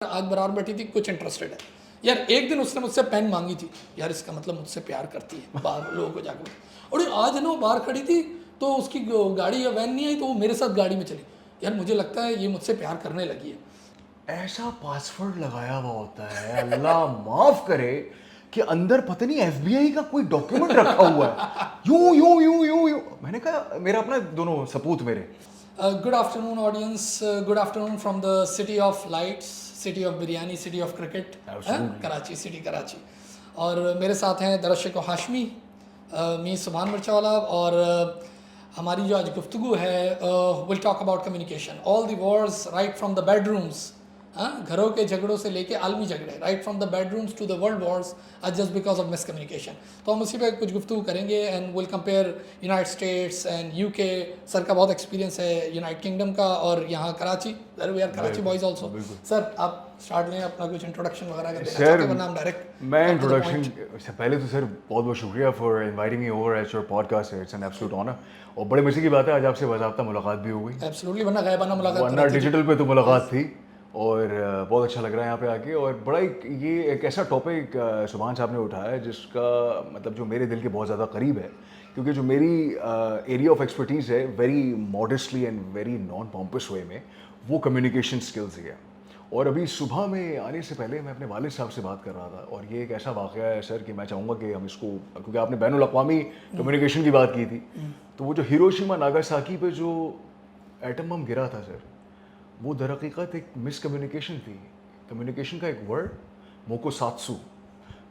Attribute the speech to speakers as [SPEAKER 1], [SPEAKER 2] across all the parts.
[SPEAKER 1] आज बराबर बैठी थी, कुछ इंटरेस्टेड है यार। एक दिन उसने मुझसे पेन मांगी थी, यार इसका मतलब मुझसे प्यार करती है, बाहर लोगों को जाकर। और आज है ना वो बाहर खड़ी थी तो उसकी गाड़ी या वैन नहीं आई तो वो मेरे साथ गाड़ी में चली। यार मुझे लगता है ये मुझसे प्यार करने लगी है।
[SPEAKER 2] ऐसा पासवर्ड लगाया हुआ होता है, अल्लाह माफ करे, कि अंदर पता नहीं एफबीआई का कोई डॉक्यूमेंट रखा हुआ है। यूं यूं यूं यूं यूं मैंने कहा मेरा अपना दोनों सपूत मेरे।
[SPEAKER 1] Good afternoon audience, good afternoon from the city of lights, city of biryani, city of cricket, Karachi, city Karachi. और मेरे साथ हैं दरशक हाशमी, मी सुभान मिर्चावाला। और हमारी जो आज गुफ्तगू है, will talk about communication, all the wars right from the bedrooms, घरों के झगड़ों से लेके आलमी झगड़े, right from the bedrooms to the world wars are just because of miscommunication. तो हम उसी पे कुछ गुफ्तगू करेंगे and will compare United States and UK. Sir का बहुत एक्सपीरियंस है यूनाइटेड किंगडम का और यहाँ Karachi, we are Karachi boys also. Sir आप स्टार्ट लें अपना कुछ इंट्रोडक्शन वगैरह का देना चाहते हैं, वरना हम डायरेक्ट।
[SPEAKER 2] मैं इंट्रोडक्शन से पहले तो सर बहुत बहुत शुक्रिया for inviting me over at your podcast. It's an absolute honour. और बड़े मजे की बात है, आज आपसे बाकायदा मुलाकात भी हो गई।
[SPEAKER 1] एब्सोल्युटली, वरना गायबाना मुलाकात,
[SPEAKER 2] वरना डिजिटल पे तो मुलाकात थी। और बहुत अच्छा लग रहा है यहाँ पे आके। और बड़ा ये एक ऐसा टॉपिक सुभान साहब ने उठाया है जिसका मतलब जो मेरे दिल के बहुत ज़्यादा करीब है, क्योंकि जो मेरी एरिया ऑफ एक्सपर्टीज़ है, very modestly and very non pompous way में, वो कम्युनिकेशन स्किल्स ही है। और अभी सुबह में आने से पहले मैं अपने वालिद साहब से बात कर रहा था, और ये एक ऐसा वाक़या है सर कि मैं चाहूँगा कि हम इसको, क्योंकि आपने बैनुल अक़वामी कम्युनिकेशन की बात की थी, तो वो जो हिरोशिमा नागासाकी पे जो एटम बम गिरा था सर, वो दरअक़ीक़त एक मिसकम्युनिकेशन थी। कम्युनिकेशन का एक वर्ड मोकोसात्सु,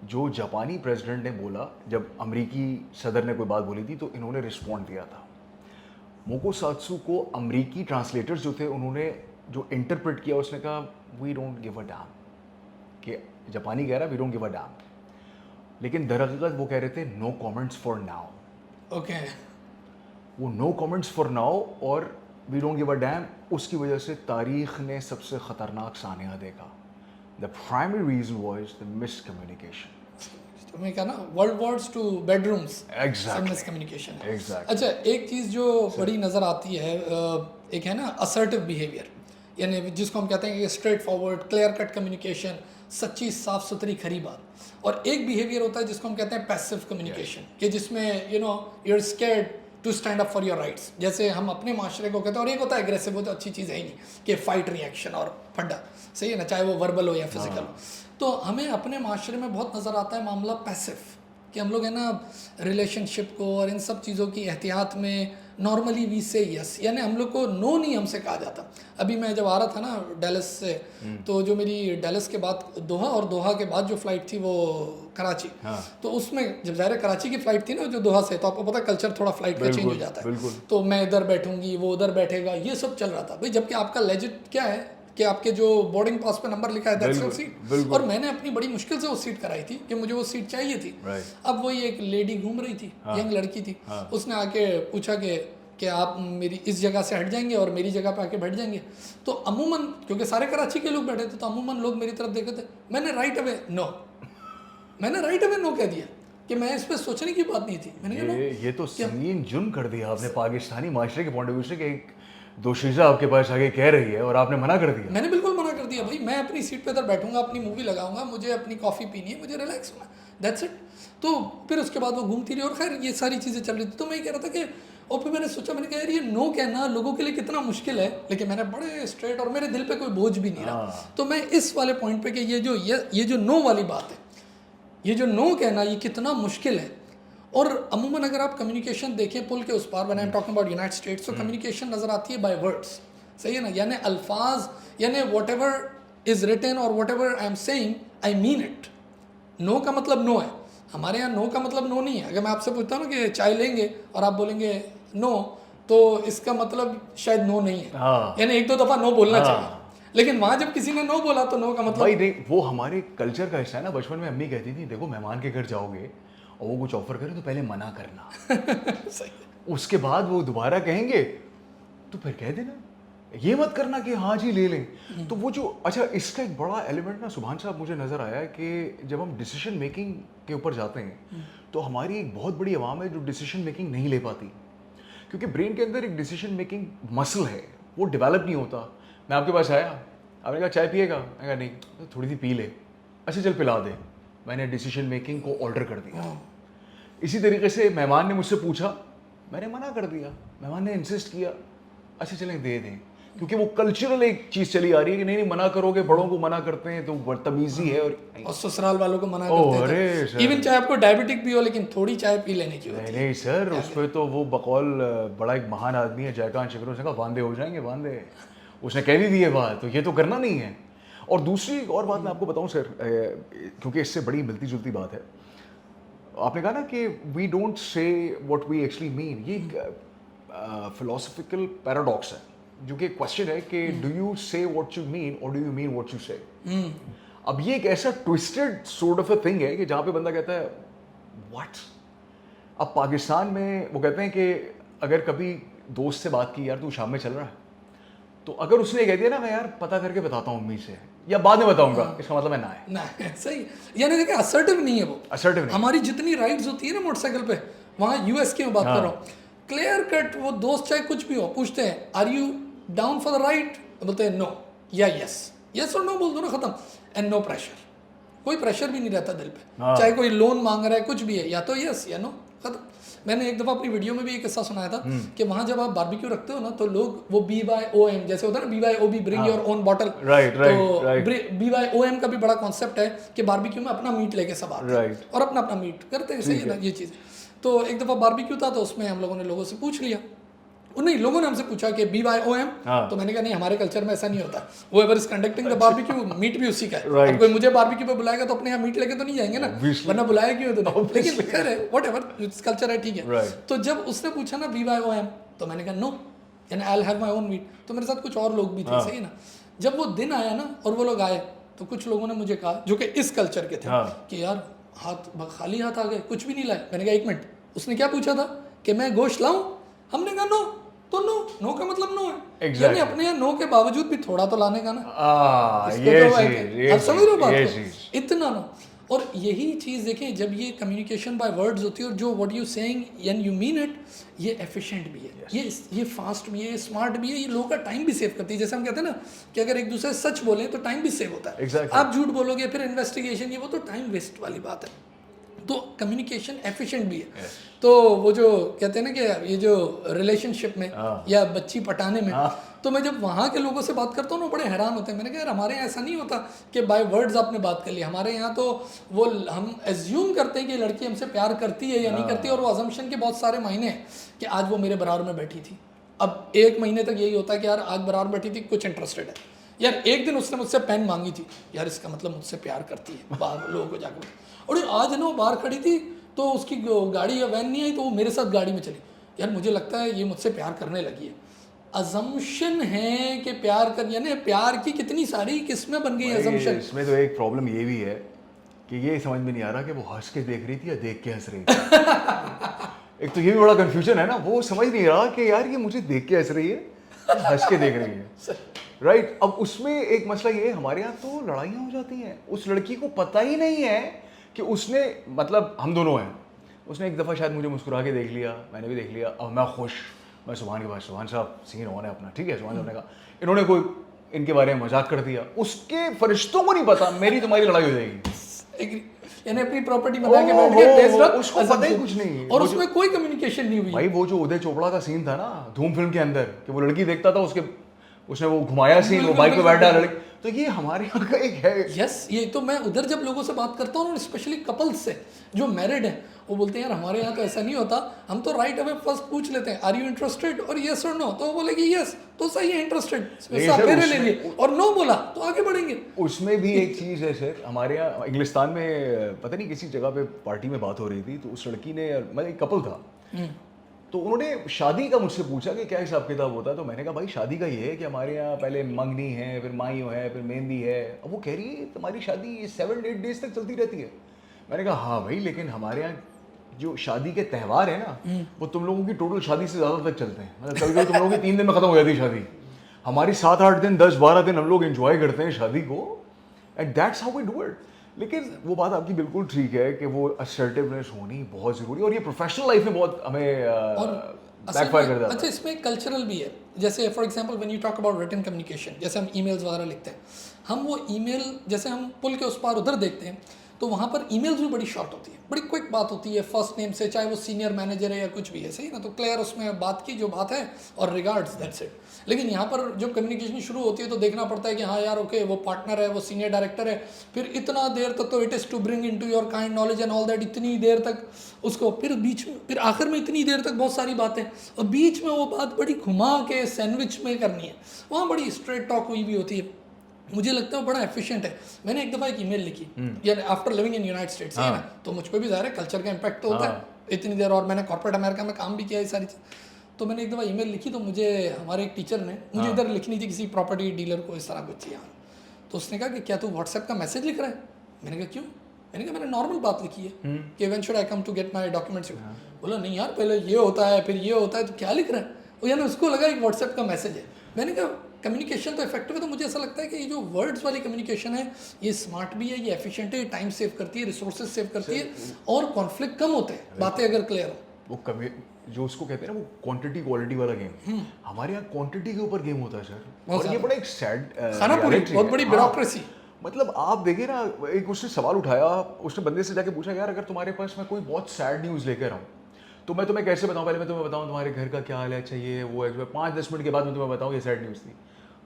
[SPEAKER 2] जो जापानी प्रेसिडेंट ने बोला जब अमरीकी सदर ने कोई बात बोली थी तो इन्होंने रिस्पॉन्ड दिया था। मोकोसात्सु को अमरीकी ट्रांसलेटर्स जो थे उन्होंने जो इंटरप्रेट किया, उसने कहा we don't give a damn, कि जापानी कह रहा we don't give a damn, लेकिन दरअक़ीक़त वो कह रहे थे no comments for now.
[SPEAKER 1] Okay,
[SPEAKER 2] वो नो कमेंट्स फॉर नाउ और we don't give a damn, उसकी वजह से तारीख़ ने सबसे ख़तरनाक सानिया देखा। The primary reason was the miscommunication.
[SPEAKER 1] तो मैं कहा ना, world wars to bedrooms,
[SPEAKER 2] Exactly.
[SPEAKER 1] Miscommunication.
[SPEAKER 2] Exactly.
[SPEAKER 1] अच्छा, एक चीज़ जो बड़ी नज़र आती है, एक है ना असर्टिव बिहेवियर, यानी जिसको हम कहते हैं कि straight forward, clear cut communication, सच्ची साफ सुथरी खरी बात। और एक बिहेवियर होता है जिसको हम कहते हैं पैसिव कम्युनिकेशन, कि जिसमें you are scared to stand up for your rights, जैसे हम अपने माशरे को कहते हैं। और एक होता है एग्रेसिव, वो तो अच्छी चीज़ है ही नहीं, कि फाइट रिएक्शन और फड्डा, सही है ना, चाहे वो वर्बल हो या फिजिकल हो। तो हमें अपने माशरे में बहुत नज़र आता है मामला पैसिव, कि हम लोग है ना रिलेशनशिप को और इन सब चीज़ों की एहतियात में नॉर्मली वी से यस, यानी हम लोग को नो नहीं हमसे कहा जाता। अभी मैं जब आ रहा था ना डेलस से, तो जो मेरी डेलस के बाद दोहा और दोहा के बाद जो फ़्लाइट थी वो कराची, तो उसमें जब ज़ाहिर कराची की फ़्लाइट थी ना जो दोहा से, तो आपको पता है कल्चर थोड़ा फ्लाइट का चेंज हो जाता है। तो मैं इधर बैठूंगी, वो उधर बैठेगा, ये सब चल रहा था भाई। जबकि आपका लेजिट क्या है कि आपके जो बोर्डिंग पास पे नंबर लिखा है दैट्स योर सीट, और मैंने अपनी बड़ी मुश्किल से वो सीट कराई थी कि मुझे वो सीट चाहिए थी। अब वही एक लेडी घूम रही थी, यंग लड़की थी, उसने आके पूछा कि आप मेरी इस जगह से हट जाएंगे और मेरी जगह पे आके बैठ जाएंगे। तो अमूमन, क्योंकि सारे कराची के लोग बैठे थे, तो अमूमन लोग मेरी तरफ देखे थे। मैंने राइट अवे नो कह दिया कि मैं इस पर सोचने की बात नहीं थी। मैंने कहा
[SPEAKER 2] ये तो संगीन जुर्म कर दिया आपने पाकिस्तानी माशरे के पॉइंट ऑफ व्यू से, कि एक दोशीज़ा आपके पास आगे कह रही है और आपने मना कर दिया।
[SPEAKER 1] मैंने बिल्कुल मना कर दिया भाई, मैं अपनी सीट पे इधर बैठूंगा, अपनी मूवी लगाऊंगा, मुझे अपनी कॉफ़ी पीनी है, मुझे रिलैक्स होना, दैट्स इट। तो फिर उसके बाद वो घूमती रही और खैर ये सारी चीज़ें चल रही थी। तो मैं ये कह रहा था कि, और फिर मैंने सोचा, मैंने कहा यार ये नो कहना लोगों के लिए कितना मुश्किल है, लेकिन मैंने बड़े स्ट्रेट, और मेरे दिल पे कोई बोझ भी नहीं रहा। तो मैं इस वाले पॉइंट पे कि ये जो नो वाली बात है, ये जो नो कहना, ये कितना मुश्किल है। और अमूमन अगर आप कम्युनिकेशन देखें पुल के उस पार, when I am talking about United States, तो कम्युनिकेशन नज़र आती है बाय वर्ड्स, सही है ना, यानी अल्फाज, यानी वॉट एवर इज़ रिटन और whatever I am saying I mean it. No का मतलब नो है, हमारे यहाँ नो का मतलब नो नहीं है। अगर मैं आपसे पूछता हूँ ना कि चाय लेंगे और आप बोलेंगे नो, तो इसका मतलब शायद नो नहीं है, यानी एक दो दफ़ा नो बोलना चाहिए। लेकिन वहाँ जब किसी ने नो बोला तो नो का मतलब
[SPEAKER 2] भाई नहीं, वो हमारे कल्चर का हिस्सा है ना। बचपन में अम्मी कहती थी, देखो मेहमान के घर जाओगे और वो कुछ ऑफर करें तो पहले मना करना
[SPEAKER 1] सही,
[SPEAKER 2] उसके बाद वो दोबारा कहेंगे तो फिर कह देना, ये मत करना कि हाँ जी ले लें। तो वो जो, अच्छा इसका एक बड़ा एलिमेंट ना सुभान साहब मुझे नज़र आया है कि जब हम डिसीजन मेकिंग के ऊपर जाते हैं तो हमारी एक बहुत बड़ी आवाम है जो डिसीजन मेकिंग नहीं ले पाती, क्योंकि ब्रेन के अंदर एक डिसीजन मेकिंग मसल है, वो डेवलप नहीं होता। मैं आपके पास आया, आपने कहा चाय पिएगा, मैंने कहा नहीं, तो थोड़ी सी पी ले, अच्छा चल पिला दे। मैंने डिसीजन मेकिंग को ऑर्डर कर दिया। इसी तरीके से मेहमान ने मुझसे पूछा, मैंने मना कर दिया। मेहमान ने इंसिस्ट किया, अच्छा चलें दे दें, क्योंकि वो कल्चरल एक चीज़ चली आ रही है कि नहीं मना करोगे, बड़ों को मना करते हैं तो बदतमीजी है।
[SPEAKER 1] और ससुराल वालों को मना
[SPEAKER 2] ओह,
[SPEAKER 1] करते
[SPEAKER 2] अरे
[SPEAKER 1] हैं
[SPEAKER 2] सर।
[SPEAKER 1] इवन चाहे आपको डायबिटिक भी हो, लेकिन थोड़ी चाय पी लेने की होती
[SPEAKER 2] नहीं
[SPEAKER 1] है।
[SPEAKER 2] नहीं सर, उस पर तो वो बकौल बड़ा एक महान आदमी है जयकांत शिकरो, उसने कहा वांदे हो जाएंगे वांदे, उसने कह भी दी है बात, तो ये तो करना नहीं है। और दूसरी और बात मैं आपको बताऊं सर, क्योंकि इससे बड़ी मिलती जुलती बात है, आपने कहा ना कि we don't say what we actually mean, ये एक फिलोसफिकल पैराडॉक्स है, जो कि क्वेश्चन है कि डू यू से व्हाट यू मीन और do you mean what you से। अब ये एक ऐसा twisted sort of a thing है कि जहाँ पे बंदा कहता है व्हाट। अब पाकिस्तान में वो कहते हैं कि अगर कभी दोस्त से बात की, यार तू शाम में चल रहा है, तो अगर उसने कह दिया ना मैं यार पता करके बताता हूँ मम्मी से या बाद में बताऊंगा, इसका मतलब है ना है,
[SPEAKER 1] ना सही, यानी देखिए असर्टिव नहीं है वो।
[SPEAKER 2] असर्टिव नहीं।
[SPEAKER 1] हमारी जितनी राइड्स होती है ना मोटरसाइकिल पे, वहाँ यूएस की मैं बात कर रहा हूँ, क्लियर कट वो दोस्त चाहे कुछ भी हो पूछते हैं are you down for the ride, बोलते हैं नो या यस, यस और नो बोल दो ना, खत्म। एंड नो प्रेशर, कोई प्रेशर भी नहीं रहता दिल पे, चाहे कोई लोन मांग रहा है कुछ भी है, या तो यस या नो, खत्म। मैंने एक दफ़ा अपनी वीडियो में भी एक किस्सा सुनाया था कि वहाँ जब आप बारबेक्यू रखते हो ना, तो लोग वो BYOM जैसे होता है ना, BYOB bring your own bottle, तो BYOM का भी बड़ा कॉन्सेप्ट है कि बारबेक्यू में अपना मीट लेके सब आते हैं और अपना अपना मीट करते हैं, सही है ना ये चीज़। तो एक दफ़ा बारबेक्यू था, तो उसमें हम लोगों ने लोगों से पूछ लिया, नहीं लोगों ने हमसे पूछा कि BYOM, तो मैंने कहा नहीं हमारे कल्चर में ऐसा नहीं होता, वो ever is conducting the barbecue, meat भी उसी का है। अब कोई मुझे बारबेक्यू पे बुलाएगा तो अपने यहाँ मीट लेके तो नहीं जाएंगे ना, वरना बुलाया क्यों तो नहीं, लेकिन खैर है व्हाटएवर, कल्चर है, ठीक है। तो जब उसने पूछा ना BYOM, तो मैंने कहा नो, यानी I will have my own meat. तो मेरे साथ कुछ और लोग भी थे, सही है ना। जब वो दिन आया ना और वो लोग आए, तो कुछ लोगों ने मुझे कहा जो कि इस कल्चर के थे कि यार हाथ खाली हाथ आ गए, कुछ भी नहीं लाए। मैंने कहा 1 मिनट, उसने क्या पूछा था कि मैं गोश्त लाऊं, हमने कहा नो, तो नो, नो का मतलब नो है, यानी अपने यहाँ नो के बावजूद भी थोड़ा तो लाने का ना, आप समझ रहे हो बात को, इतना नो। और यही चीज़ देखिए, जब ये कम्युनिकेशन बाय वर्ड्स होती है और जो what you saying and you mean it, ये एफिशिएंट भी है, ये फास्ट भी है, ये स्मार्ट भी है, ये लोगों का टाइम भी सेव करती है। जैसे हम कहते हैं ना कि अगर एक दूसरे सच बोलें तो टाइम भी सेव होता है। आप झूठ बोलोगे फिर इन्वेस्टिगेशन, ये वो तो टाइम वेस्ट वाली बात है। तो कम्युनिकेशन एफिशिएंट भी है। तो वो जो कहते हैं ना कि ये जो रिलेशनशिप में या बच्ची पटाने में, तो मैं जब वहाँ के लोगों से बात करता हूँ ना, बड़े हैरान होते हैं। मैंने कहा यार हमारे यहाँ ऐसा नहीं होता कि बाय वर्ड्स आपने बात कर ली, हमारे यहाँ तो वो हम एज्यूम करते हैं कि लड़की हमसे प्यार करती है या नहीं करती, और वो अजम्पशन के बहुत सारे मायने हैं कि आज वो मेरे बराबर में बैठी थी। अब 1 महीने तक यही होता है कि यार आज बराबर बैठी थी, कुछ इंटरेस्टेड है, यार एक दिन उसने मुझसे पेन मांगी थी, यार इसका मतलब मुझसे प्यार करती है, बाहर लोगों को जाकर, और आज ना वो बाहर खड़ी थी तो उसकी गाड़ी या वैन नहीं आई तो वो मेरे साथ गाड़ी में चली, यार मुझे लगता है ये मुझसे प्यार करने लगी है। अजम्पशन है कि प्यार कर, यानी प्यार की कितनी सारी किस्में बन गई अजम्पशन।
[SPEAKER 2] इसमें तो एक प्रॉब्लम ये भी है कि ये समझ में नहीं आ रहा कि वो हंस के देख रही थी या देख के हंस रही थी। एक तो ये भी बड़ा कंफ्यूजन है ना, वो समझ नहीं रहा कि यार ये मुझे देख के हंस रही है, हंस के देख रही है, राइट। अब उसमें एक मसला ये है, हमारे यहाँ तो लड़ाइयाँ हो जाती हैं, उस लड़की को पता ही नहीं है कि उसने, मतलब हम दोनों हैं, उसने एक दफ़ा शायद मुझे मुस्कुरा के देख लिया, मैंने भी देख लिया, अब मैं खुश, मैं सुभान के पास, सुभान साहब सीन ऑन है अपना, ठीक है, सुभान साहब ने कहा, इन्होंने कोई इनके बारे में मजाक कर दिया, उसके फरिश्तों को नहीं पता मेरी तुम्हारी लड़ाई हो जाएगी,
[SPEAKER 1] यानी अपनी प्रॉपर्टी बना के बैठ गए,
[SPEAKER 2] उसको पता ही कुछ नहीं,
[SPEAKER 1] और उसमें कोई कम्युनिकेशन नहीं हुई।
[SPEAKER 2] भाई वो जो उदय चोपड़ा का सीन था ना धूम फिल्म के अंदर, कि वो लड़की देखता था, उसने वो घुमाया सीन, वो बाइक पे बैठा लड़की, तो ये हमारे यहाँ का एक है।
[SPEAKER 1] यस, ये तो मैं उधर जब लोगों से बात करता हूँ, स्पेशली कपल्स से जो मैरिड हैं, वो बोलते हैं यार हमारे यहाँ तो ऐसा नहीं होता, हम तो राइट अवे फर्स्ट पूछ लेते हैं आर यू इंटरेस्टेड, और यस और नो, तो वो बोलेगी यस तो सही है इंटरेस्टेड, ले लीजिए, और नो बोला तो आगे बढ़ेंगे।
[SPEAKER 2] उसमें भी एक चीज़ है सर, हमारे यहाँ इंग्लिस्तान में पता नहीं किसी जगह पे पार्टी में बात हो रही थी, तो उस लड़की ने, मतलब एक कपल था, तो उन्होंने शादी का मुझसे पूछा कि क्या हिसाब किताब होता है, तो मैंने कहा भाई शादी का ये है कि हमारे यहाँ पहले मंगनी है, फिर माइयो है, फिर मेहंदी है। अब वो कह रही है तुम्हारी शादी 7-8 डेज तक चलती रहती है। मैंने कहा हाँ भाई, लेकिन हमारे यहाँ जो शादी के त्यौहार है ना, वो तुम लोगों की टोटल शादी से ज़्यादा तक चलते हैं, मतलब कभी तुम लोगों की 3 दिन में ख़त्म हो जाती है शादी, हमारी 7-8 दिन 10-12 दिन हम लोग एंजॉय करते हैं शादी को, and that's how we do it. लेकिन वो बात आपकी बिल्कुल ठीक है कि वो असर्टिवनेस होनी बहुत ज़रूरी है, और ये प्रोफेशनल लाइफ में बहुत हमें बैकफायर कर जाता है।
[SPEAKER 1] अच्छा, इसमें कल्चरल भी है, जैसे for example when you talk about written communication, जैसे हम ईमेल्स वगैरह लिखते हैं, हम वो ईमेल जैसे हम पुल के उस पार उधर देखते हैं तो वहाँ पर ईमेल्स भी बड़ी शॉर्ट होती है, बड़ी क्विक बात होती है, फर्स्ट नेम से, चाहे वो सीनियर मैनेजर है या कुछ भी है, सही ना, तो क्लियर उसमें बात की जो बात है और रिगार्ड्स, दैट्स इट। लेकिन यहाँ पर जब कम्युनिकेशन शुरू होती है तो देखना पड़ता है कि हाँ यार ओके वो पार्टनर है, वो सीनियर डायरेक्टर है, फिर इतना देर तक तो it is to bring in to your kind knowledge and all that, इतनी देर तक उसको, फिर बीच में, फिर आखिर में इतनी देर तक बहुत सारी बातें, और बीच में वो बात बड़ी घुमा के सैंडविच में करनी है, वहाँ बड़ी स्ट्रेट टॉक हुई भी होती है। मुझे लगता है वो बड़ा एफिशिएंट है। मैंने एक दफ़ा एक ईमेल लिखी यार after living in United states, है ना, तो मुझ पर भी ज़ाहिर है कल्चर का इम्पैक्ट तो होता है इतनी देर, और मैंने कॉर्पोरेट अमेरिका में काम भी किया है सारी चीज़। तो मैंने एक दफ़ा ईमेल लिखी तो मुझे हमारे एक टीचर ने, मुझे इधर लिखनी थी किसी प्रॉपर्टी डीलर को, इस तरह कुछ चाहिए, तो उसने कहा कि क्या तू व्हाट्सएप का मैसेज लिख रहा है? मैंने कहा क्यों? मैंने कहा मैंने नॉर्मल बात लिखी है कि when should I come to get my documents. बोला नहीं यार पहले ये होता है फिर ये होता है, तो क्या लिख रहा है? वो यानी उसको लगा एक व्हाट्सएप का मैसेज है। मैंने कहा कम्युनिकेशन तो इफेक्टिव है, तो मुझे ऐसा लगता है कि ये जो वर्ड्स वाली कम्युनिकेशन है ये स्मार्ट भी है, ये एफिशिएंट है, ये टाइम सेव करती है, रिसोर्सेज सेव करती है, और कॉन्फ्लिक्ट कम होते हैं बातें अगर क्लियर हो।
[SPEAKER 2] वो जो उसको कहते हैं ना वो क्वांटिटी क्वालिटी वाला गेम, हमारे यहाँ क्वांटिटी के ऊपर गेम होता है सर, और ये बड़ा एक सैड
[SPEAKER 1] खानापुरी बहुत बड़ी ब्यूरोक्रेसी।
[SPEAKER 2] मतलब आप देखे ना, एक उसने सवाल उठाया, उसने बंदे से जाके पूछा यार अगर तुम्हारे पास मैं कोई बहुत सैड न्यूज़ लेकर आऊँ तो मैं तुम्हें कैसे बताऊँ, पहले मैं तुम्हें बताऊँ तुम्हारे घर का क्या हाल है, अच्छा ये वो 5-10 मिनट के बाद मैं तुम्हें बताऊँ ये सैड न्यूज़ थी।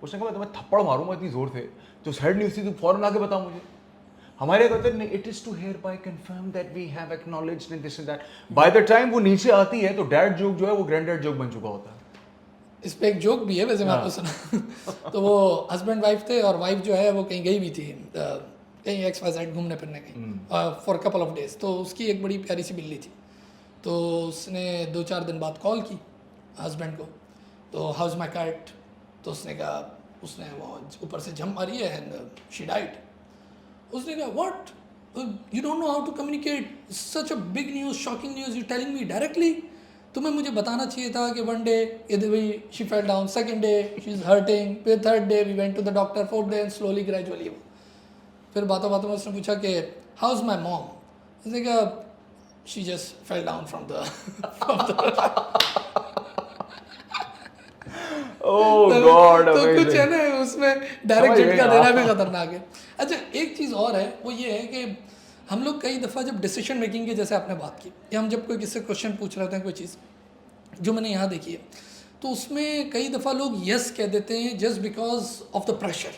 [SPEAKER 2] उसने कहा मैं तुम्हें थप्पड़ मारूंगा इतनी जोर से, जो सैड न्यूज़ थी तुम फौरन आके बताओ मुझे। हमारे कहते हैं it is to hereby confirm that we have acknowledged this and that, by the time वो नीचे आती है तो डैड जोक जो है वो ग्रैंड डैड जोक बन चुका होता है।
[SPEAKER 1] इस पे एक जोक भी है वैसे, मैं आपको सुना तो वो हस्बैंड वाइफ थे, और वाइफ जो है वो कहीं गई भी थी कहीं XYZ घूमने फिरने कहीं फॉर कपल ऑफ डेज, तो उसकी एक बड़ी प्यारी सी बिल्ली थी, तो उसने 2-4 दिन बाद कॉल की हस्बैंड को, तो हाउस माई कैट, तो उसने कहा, उसने वो ऊपर से जंप मारी है एंड शी डाइड। उसने कहा what, you don't know how to communicate such a big news, shocking news, you telling me directly, तुम्हें मुझे बताना चाहिए था कि one day she fell down, second day she is hurting, फिर third day we went to the doctor, fourth day and slowly gradually. फिर बातों बातों में उसने पूछा कि हाउ इज़ माई मॉम? उसने कहा she just fell down from the
[SPEAKER 2] oh God,
[SPEAKER 1] तो कुछ है ना उसमें डायरेक्ट झटका देना भी खतरनाक है। अच्छा एक चीज़ और है, वो ये है कि हम लोग कई दफ़ा जब डिसीजन मेकिंग की, जैसे आपने बात की, या हम जब कोई किससे क्वेश्चन पूछ रहे होते हैं कोई चीज़, जो मैंने यहाँ देखी है, तो उसमें कई दफ़ा लोग यस कह देते हैं just because of the pressure,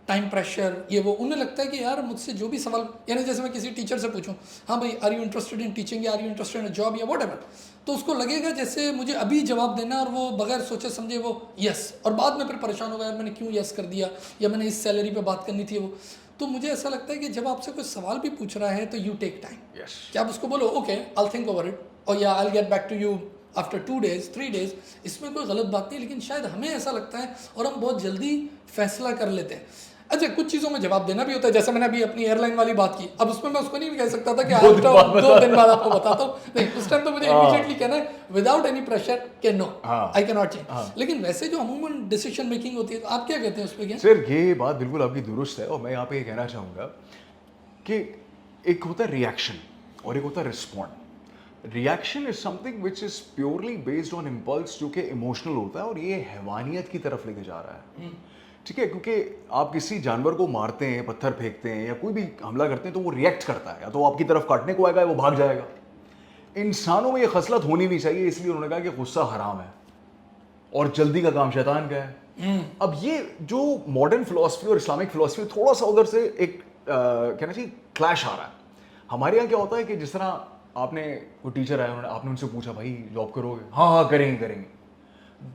[SPEAKER 1] time pressure, ये वो, उन्हें लगता है कि यार मुझसे जो भी सवाल, यानी जैसे मैं किसी टीचर से पूछूं, हाँ भाई are you interested in teaching, या are you interested in job, या वट एवर, तो उसको लगेगा जैसे मुझे अभी जवाब देना, और वो बगैर सोचे समझे वो यस, और बाद में फिर परेशान होगा यार मैंने क्यों यस कर दिया, या मैंने इस सैलरी पे बात करनी थी वो। तो मुझे ऐसा लगता है कि जब आपसे कोई सवाल भी पूछ रहा है तो यू टेक टाइम, कि आप उसको बोलो okay I will think over it, और या I will get back to you after 2 days 3 days, इसमें कोई गलत बात नहीं, लेकिन शायद हमें ऐसा लगता है और हम बहुत जल्दी फैसला कर लेते हैं। अच्छा कुछ चीज़ों में जवाब देना भी होता है, जैसे मैंने अभी अपनी एयरलाइन वाली बात की, अब उसमें मैं उसको नहीं कह सकता था कि आज 2 दिन बाद आपको बताता हूँ, नहीं उस टाइम तो मुझे इमीडिएटली कहना है विदाउट एनी प्रेशर कि no I can not change. लेकिन वैसे जो अमूमन डिसीजन मेकिंग होती है, तो आप क्या कहते हैं उस पर?
[SPEAKER 2] सर ये बात बिल्कुल आपकी दुरुस्त है, और मैं यहाँ पे ये कहना चाहूँगा कि एक होता है रिएक्शन और एक होता है respond. Reaction is something which is purely based on impulse, जो कि इमोशनल होता है और ये हैवानियत की तरफ लेके जा रहा है, ठीक है, क्योंकि आप किसी जानवर को मारते हैं, पत्थर फेंकते हैं या कोई भी हमला करते हैं तो वो रिएक्ट करता है, या तो वो आपकी तरफ काटने को आएगा या वो भाग जाएगा। इंसानों में ये खसलत होनी नहीं चाहिए, इसलिए उन्होंने कहा कि गुस्सा हराम है और जल्दी का काम शैतान का है। अब ये जो मॉडर्न फिलॉसफी और इस्लामिक फिलॉसफी, थोड़ा सा उधर से एक कहना चाहिए क्लैश आ रहा है। हमारे यहाँ क्या होता है कि जिस तरह आपने कोई टीचर आया, उन्होंने आपने उनसे पूछा भाई जॉब करोगे, हाँ करेंगे,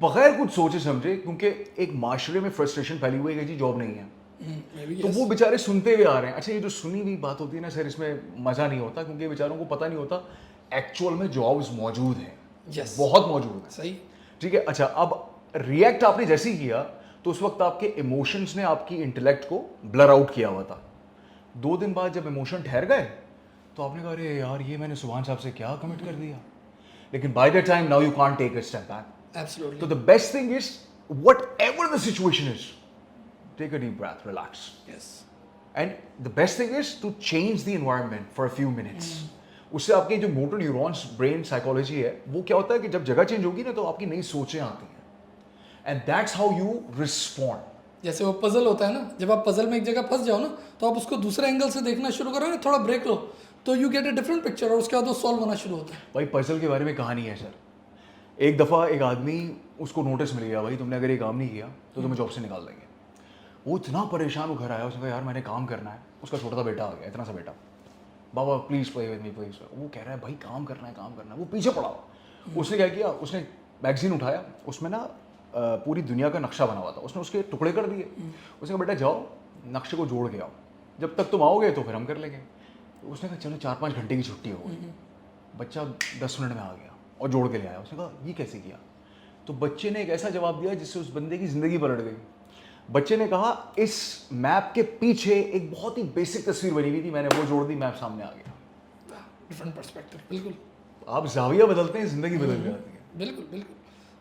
[SPEAKER 2] बगैर कुछ सोचे समझे, क्योंकि एक माशरे में फ्रस्ट्रेशन फैली हुई है कि जी जॉब नहीं है, तो वो बेचारे सुनते हुए आ रहे हैं। अच्छा ये जो सुनी हुई बात होती है ना सर, इसमें मज़ा नहीं होता, क्योंकि बेचारों को पता नहीं होता एक्चुअल में जॉब्स मौजूद हैं, बहुत मौजूद है,
[SPEAKER 1] सही,
[SPEAKER 2] ठीक है। अच्छा अब रिएक्ट आपने जैसे ही किया तो उस वक्त आपके इमोशंस ने आपकी इंटेलेक्ट को ब्लर आउट किया हुआ था। 2 दिन बाद जब इमोशन ठहर गए तो आपने कहा अरे यार ये मैंने सुभान साहब से क्या कमिट कर दिया, लेकिन by the time now you can't take a step back.
[SPEAKER 1] Absolutely.
[SPEAKER 2] So the best thing is, whatever the situation is, take a deep breath, relax.
[SPEAKER 1] Yes.
[SPEAKER 2] And the best thing is to change the environment for a few minutes. उससे आपके जो motor neurons brain psychology है, वो क्या होता है कि जब जगह चेंज होगी ना तो आपकी नई सोचें आती हैं, and that's how you respond.
[SPEAKER 1] जैसे वो पजल होता है ना, जब आप पजल में एक जगह फंस जाओ ना, तो आप उसको दूसरे एंगल से देखना शुरू करो ना, थोड़ा ब्रेक लो, तो you get a different picture, और उसके बाद वो सॉल्व होना शुरू होता है.
[SPEAKER 2] भाई पजल के बारे में कहानी है सर. एक दफ़ा एक आदमी, उसको नोटिस मिल गया भाई तुमने अगर ये काम नहीं किया तो तुम्हें जॉब से निकाल देंगे. वो इतना परेशान, वो घर आया, उसने कहा यार मैंने काम करना है. उसका छोटा सा बेटा आ गया, इतना सा बेटा, बाबा please play with me please. वो कह रहा है भाई काम करना है, काम करना है. वो पीछे पड़ा हुआ. उसने क्या किया, उसने मैगजीन उठाया, उसमें ना पूरी दुनिया का नक्शा बना हुआ था. उसने उसके टुकड़े कर दिए. उसने कहा बेटा जाओ नक्शे को जोड़ के आओ, जब तक तुम आओगे तो फिर हम कर लेंगे. उसने कहा चलो 4-5 घंटे की छुट्टी हो गई. बच्चा 10 मिनट में आ गया और जोड़ के ले आया. उसने कहा ये कैसे किया? तो बच्चे ने एक ऐसा जवाब दिया जिससे उस बंदे की ज़िंदगी पलट गई. बच्चे ने कहा इस मैप के पीछे एक बहुत ही बेसिक तस्वीर बनी हुई थी, मैंने वो जोड़ दी, मैप सामने आ गया.
[SPEAKER 1] Different perspective. बिल्कुल,
[SPEAKER 2] आप जाविया बदलते हैं, ज़िंदगी बदल जाती है.
[SPEAKER 1] बिल्कुल बिल्कुल.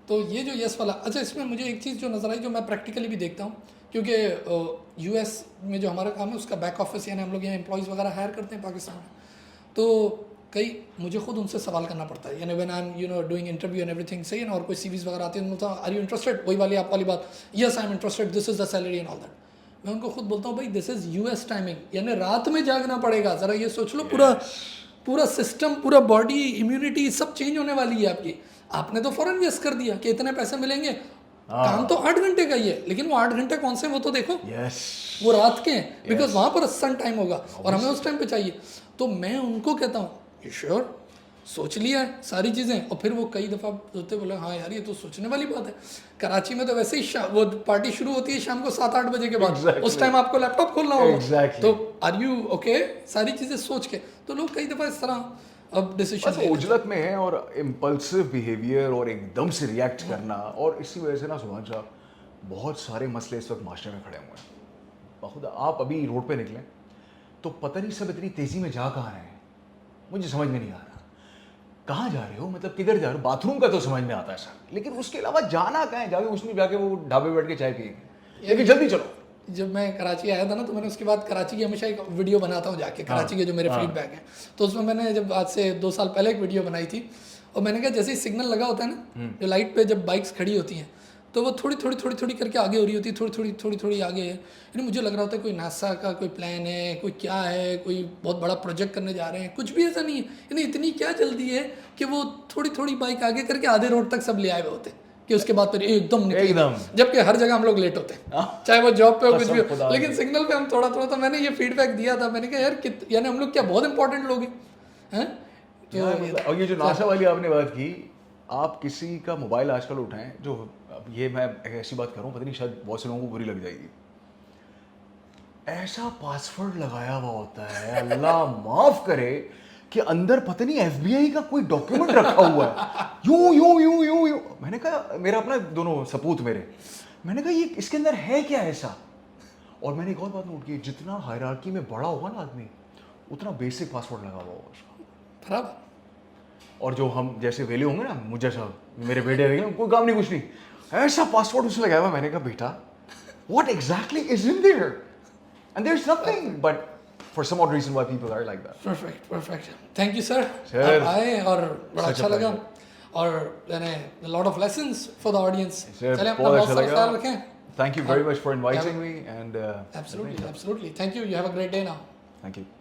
[SPEAKER 1] तो ये जो यस वाला, अच्छा इसमें मुझे एक चीज़ जो नज़र आई, जो मैं प्रैक्टिकली भी देखता हूँ, क्योंकि यूएस में जो हमारा काम है उसका बैक ऑफिस, यानी हम लोग यहाँ एम्प्लॉयज़ वगैरह हायर करते हैं पाकिस्तान में, तो कई मुझे खुद उनसे सवाल करना पड़ता है, यानी when I am doing interview and everything, सही है ना, और कोई सीवीज वगैरह आती है, उनको आर यू इंटरेस्टेड, वही वाली आप वाली बात, yes I am interested, this is the salary and all that. मैं उनको खुद बोलता हूँ भाई दिस इज़ यूएस टाइमिंग, यानी रात में जागना पड़ेगा. ज़रा ये सोच लो, पूरा सिस्टम, पूरा बॉडी इम्यूनिटी सब चेंज होने वाली है आपकी. आपने तो फौरन यस कर दिया कि इतने पैसे मिलेंगे, काम तो 8 घंटे का ही है, लेकिन वो 8 घंटे कौन से, वो तो देखो वो रात के हैं, बिकॉज वहाँ पर सन टाइम होगा और हमें उस टाइम पे चाहिए. तो मैं उनको कहता हूँ यू श्योर, सोच लिया है सारी चीज़ें, और फिर वो कई दफ़ा होते बोले हाँ यार ये तो सोचने वाली बात है. कराची में तो वैसे ही वो पार्टी शुरू होती है शाम को 7-8 बजे के बाद.
[SPEAKER 2] Exactly.
[SPEAKER 1] उस टाइम आपको लैपटॉप खोलना होगा.
[SPEAKER 2] Exactly.
[SPEAKER 1] तो आर यू ओके, सारी चीज़ें सोच के, तो लोग कई दफ़ा इस तरह अब डिसीजन
[SPEAKER 2] उजलत में है और इम्पल्सिव बिहेवियर और एकदम से रिएक्ट करना, और इसी वजह से ना सुभान साहब बहुत सारे मसले इस वक्त माशरे में खड़े हुए हैं. बहुत, आप अभी रोड पे निकलें तो पता नहीं सब इतनी तेज़ी में जा कहाँ रहे हैं, मुझे समझ में नहीं आ रहा. कहाँ जा रहे हो, मतलब किधर जा रहे हो? बाथरूम का तो समझ में आता है सर, लेकिन उसके अलावा जाना कहाँ है? जाके उसमें जाके वो ढाबे बैठ के चाय पिएंगे, लेकिन जल्दी चलो.
[SPEAKER 1] जब मैं कराची आया था ना, तो मैंने उसके बाद कराची की हमेशा एक वीडियो बनाता हूँ जाके, कराची के जो मेरे फीडबैक हैं, तो उसमें मैंने जब आज से 2 साल पहले एक वीडियो बनाई थी, और मैंने कहा जैसे ही सिग्नल लगा होता है ना, जो लाइट पे जब बाइक्स खड़ी होती हैं, तो वो थोड़ी थोड़ी करके आगे हो रही होती है, थोड़ी आगे है. यानी मुझे लग रहा होता है कोई नासा का कोई प्लान है, कोई क्या है, कोई बहुत बड़ा प्रोजेक्ट करने जा रहे हैं. कुछ भी ऐसा नहीं है, यानी इतनी क्या जल्दी है कि वो थोड़ी बाइक आगे करके आधे रोड तक सब ले आए हुए होते हैं कि उसके बाद फिर एकदम निकलेंगे. जबकि हर जगह हम लोग लेट होते हैं, चाहे वो जॉब पे हो कुछ भी हो, लेकिन सिग्नल पे हम थोड़ा. तो मैंने ये फीडबैक दिया था, मैंने कहा यार यानी हम लोग क्या बहुत इंपॉर्टेंट लोग हैं. तो
[SPEAKER 2] और ये जो नासा वाली आपने बात की, आप किसी का मोबाइल आजकल उठाएं, जो अब ये मैं ऐसी बात करूं, पता नहीं शायद बहुत से लोगों को बुरी लग जाएगी, ऐसा पासवर्ड लगाया हुआ होता है, अल्लाह माफ करे, कि अंदर पता नहीं FBI का कोई डॉक्यूमेंट रखा हुआ है, यूं. मैंने कहा, मेरा अपना दोनों सपूत मेरे, मैंने कहा ये इसके अंदर है क्या ऐसा. और मैंने एक और बात नोट की, जितना हायरार्की में बड़ा होगा ना आदमी, उतना बेसिक पासवर्ड लगा हुआ होगा उसका.
[SPEAKER 1] खराब.
[SPEAKER 2] और जो हम जैसे वेले होंगे ना, मुझे साहब मेरे बेटे हैं, कोई काम नहीं कुछ नहीं, ऐसा पासवर्ड उसने लगाया हुआ. मैंने कहा बेटा what exactly is in there, and there is nothing, but for some odd reason why people are like that.
[SPEAKER 1] Perfect. Thank you sir,
[SPEAKER 2] Sir.
[SPEAKER 1] आप आए और बड़ा
[SPEAKER 2] Such a
[SPEAKER 1] अच्छा लगा,
[SPEAKER 2] pleasure.
[SPEAKER 1] और यानी lot of lessons for the audience.
[SPEAKER 2] Sir,
[SPEAKER 1] चलिए अपना
[SPEAKER 2] बहुत
[SPEAKER 1] बहुत
[SPEAKER 2] अच्छा
[SPEAKER 1] सारा ख्याल
[SPEAKER 2] लगा.
[SPEAKER 1] रखें.
[SPEAKER 2] Thank you very much for inviting me, and
[SPEAKER 1] Absolutely. Thank you. You have a great day now.
[SPEAKER 2] thank you.